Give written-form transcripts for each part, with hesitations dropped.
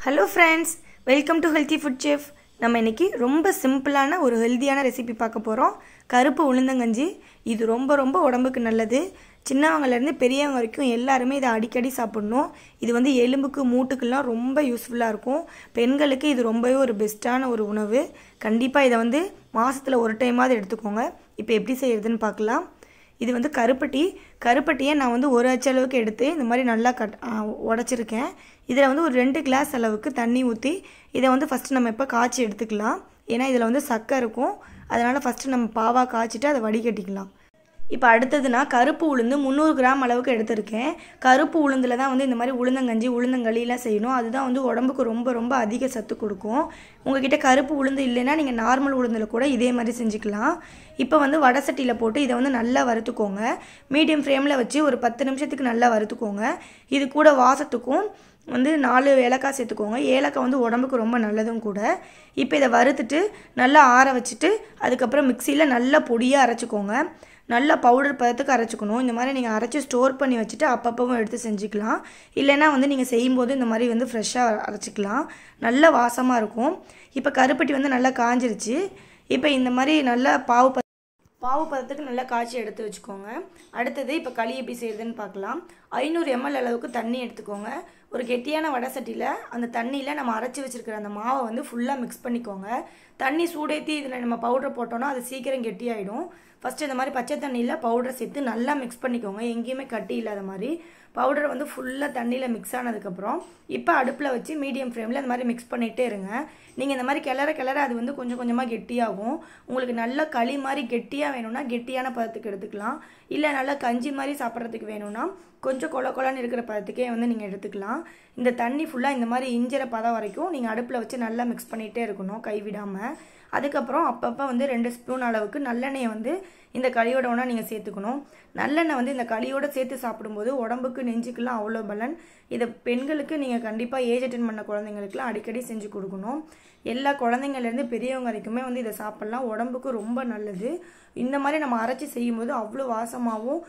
Hello friends, welcome to Healthy Food Chef. நம்ம இன்னைக்கு ரொம்ப சிம்பிளான ஒரு ஹெல்தியான ரெசிபி பார்க்க போறோம். கருப்பு உளுந்தங்கஞ்சி. இது ரொம்ப உடம்புக்கு நல்லது. சின்னவங்கல இருந்து பெரியவங்க வரைக்கும் எல்லாரும் இத அடிக்கடி சாப்பிடணும். இது வந்து எலும்புக்கு மூட்டுக்குலாம் ரொம்ப யூஸ்ஃபுல்லா இருக்கும். பெண்களுக்கு இது ரொம்பவே ஒரு பெஸ்டான ஒரு உணவு. கண்டிப்பா இத வந்து மாசத்துல ஒரு டைமாவது எடுத்துக்கோங்க. இப்போ எப்படி செய்யறதுன்னு பார்க்கலாம். இது வந்து கருப்பட்டியை நான் வந்து ஒரு அச்சு அளவுக்கு எடுத்து இந்த மாதிரி நல்லா உடைச்சிருக்கேன். இதில் வந்து ஒரு 2 கிளாஸ் அளவுக்கு தண்ணி ஊற்றி இதை வந்து ஃபஸ்ட்டு நம்ம இப்போ காய்ச்சி எடுத்துக்கலாம். ஏன்னா இதில் வந்து சக்கரை இருக்கும். அதனால் ஃபஸ்ட்டு நம்ம பாவாக காய்ச்சிட்டு அதை வடிகட்டிக்கலாம். இப்போ அடுத்ததுனா கருப்பு உளுந்து 300 கிராம் அளவுக்கு எடுத்திருக்கேன். கருப்பு உளுந்தில் தான் வந்து இந்த மாதிரி உளுந்தங்கஞ்சி உளுந்தங்களிலாம் செய்யணும். அதுதான் வந்து உடம்புக்கு ரொம்ப அதிக சத்து கொடுக்கும். உங்ககிட்ட கருப்பு உளுந்து இல்லைன்னா நீங்கள் நார்மல் உளுந்தில் கூட இதே மாதிரி செஞ்சுக்கலாம். இப்போ வந்து வடை சட்டியில் போட்டு இதை வந்து நல்லா வறுத்துக்கோங்க. மீடியம் ஃப்ளேமில் வச்சு ஒரு 10 நிமிஷத்துக்கு நல்லா வறுத்துக்கோங்க. இது கூட வாசத்துக்கும் வந்து 4 ஏலக்காய் சேர்த்துக்கோங்க. ஏலக்காய் வந்து உடம்புக்கு ரொம்ப நல்லதும் கூட. இப்போ இதை வறுத்துட்டு நல்லா ஆற வச்சுட்டு அதுக்கப்புறம் மிக்சியில் நல்லா பொடியாக அரைச்சிக்கோங்க. நல்லா பவுடர் பதத்துக்கு அரைச்சிக்கணும். இந்த மாதிரி நீங்கள் அரைச்சி ஸ்டோர் பண்ணி வச்சுட்டு அப்பப்பவும் எடுத்து செஞ்சுக்கலாம். இல்லைன்னா வந்து நீங்கள் செய்யும்போது இந்த மாதிரி வந்து ஃப்ரெஷ்ஷாக அரைச்சிக்கலாம். நல்ல வாசமாக இருக்கும். இப்போ கருப்பட்டி வந்து நல்லா காஞ்சிருச்சு. இப்போ இந்த மாதிரி நல்லா பாவு பதத்துக்கு நல்லா காய்ச்சி எடுத்து வச்சுக்கோங்க. அடுத்தது இப்போ களி எப்படி செய்யுதுன்னு பார்க்கலாம். 500 ml அளவுக்கு தண்ணி எடுத்துக்கோங்க. ஒரு கெட்டியான வடை சட்டியில் அந்த தண்ணியில் நம்ம அரைச்சி வச்சுருக்கிற அந்த மாவை வந்து ஃபுல்லாக மிக்ஸ் பண்ணிக்கோங்க. தண்ணி சூடேற்றி இதில் நம்ம பவுடர் போட்டோன்னா அது சீக்கிரம் கெட்டியாயிடும். ஃபஸ்ட்டு இந்த மாதிரி பச்சை தண்ணியில் பவுடரை சேர்த்து நல்லா மிக்ஸ் பண்ணிக்கோங்க. எங்கேயுமே கட்டி இல்லாத மாதிரி பவுடர் வந்து ஃபுல்லாக தண்ணியில் மிக்ஸ் ஆனதுக்கப்புறம் இப்போ அடுப்பில் வச்சு மீடியம் ஃப்ளேமில் இந்த மாதிரி மிக்ஸ் பண்ணிகிட்டே இருங்க. நீங்கள் இந்த மாதிரி கிளற அது வந்து கொஞ்சமாக கெட்டியாகும். உங்களுக்கு நல்லா களி மாதிரி கெட்டியாக வேணும்னா கெட்டியான பதத்துக்கு எடுத்துக்கலாம். இல்லை நல்லா கஞ்சி மாதிரி சாப்பிட்றதுக்கு வேணும்னா கொஞ்சம் கொலன்னு இருக்கிற பதத்துக்கே வந்து நீங்கள் எடுத்துக்கலாம். இந்த தண்ணி ஃபுல்லாக இந்த மாதிரி இஞ்சிற பதம் வரைக்கும் நீங்கள் அடுப்பில் வச்சு நல்லா மிக்ஸ் பண்ணிகிட்டே இருக்கணும் கைவிடாமல். அதுக்கப்புறம் அப்பப்போ வந்து 2 ஸ்பூன் அளவுக்கு நல்லெண்ணெயை வந்து இந்த களியோட ஒன்றா நீங்கள் சேர்த்துக்கணும். நல்லெண்ணெய் வந்து இந்த களியோட சேர்த்து சாப்பிடும்போது உடம்புக்கு நெஞ்சுக்கெல்லாம் அவ்வளோ பலன். இதை பெண்களுக்கு நீங்கள் கண்டிப்பாக ஏஜ் அட்டென்ட் பண்ண குழந்தைங்களுக்குலாம் அடிக்கடி செஞ்சு கொடுக்கணும். எல்லா குழந்தைங்கள்லேருந்து பெரியவங்க வரைக்குமே வந்து இதை சாப்பிட்லாம். உடம்புக்கு ரொம்ப நல்லது. இந்த மாதிரி நம்ம அரைச்சி செய்யும்போது அவ்வளோ வாசமாகவும்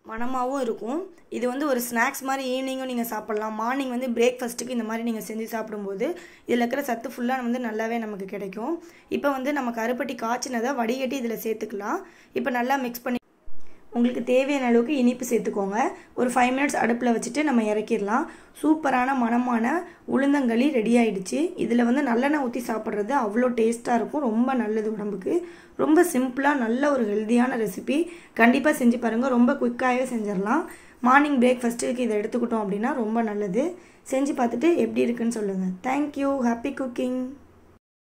மணமாகவும் இருக்கும். இது வந்து ஒரு ஸ்நாக்ஸ் மாதிரி ஈவினிங்கும் நீங்கள் சாப்பிட்லாம். மார்னிங் வந்து பிரேக்ஃபாஸ்ட்டுக்கு இந்த மாதிரி நீங்கள் செஞ்சு சாப்பிடும்போது இதில் இருக்கிற சத்து ஃபுல்லாக வந்து நல்லாவே நமக்கு கிடைக்கும். இப்போ வந்து நம்ம கருப்பட்டி காய்ச்சினதை வடிகட்டி இதில் சேர்த்துக்கலாம். இப்போ நல்லா மிக்ஸ் பண்ணி உங்களுக்கு தேவையான அளவுக்கு இனிப்பு சேர்த்துக்கோங்க. ஒரு 5 மினிட்ஸ் அடுப்பில் வச்சுட்டு நம்ம இறக்கிடலாம். சூப்பரான மணமான உளுந்தங்களி ரெடி ஆகிடுச்சு. இதில் வந்து நல்லெண்ணெய் ஊற்றி சாப்பிட்றது அவ்வளோ டேஸ்ட்டாக இருக்கும். ரொம்ப நல்லது உடம்புக்கு. ரொம்ப சிம்பிளாக நல்ல ஒரு ஹெல்த்தியான ரெசிபி. கண்டிப்பாக செஞ்சு பாருங்கள். ரொம்ப குயிக்காகவே செஞ்சிடலாம். மார்னிங் பிரேக்ஃபாஸ்ட்டுக்கு இதை எடுத்துக்கிட்டோம் அப்படின்னா ரொம்ப நல்லது. செஞ்சு பார்த்துட்டு எப்படி இருக்குன்னு சொல்லுங்கள். தேங்க்யூ. Happy cooking.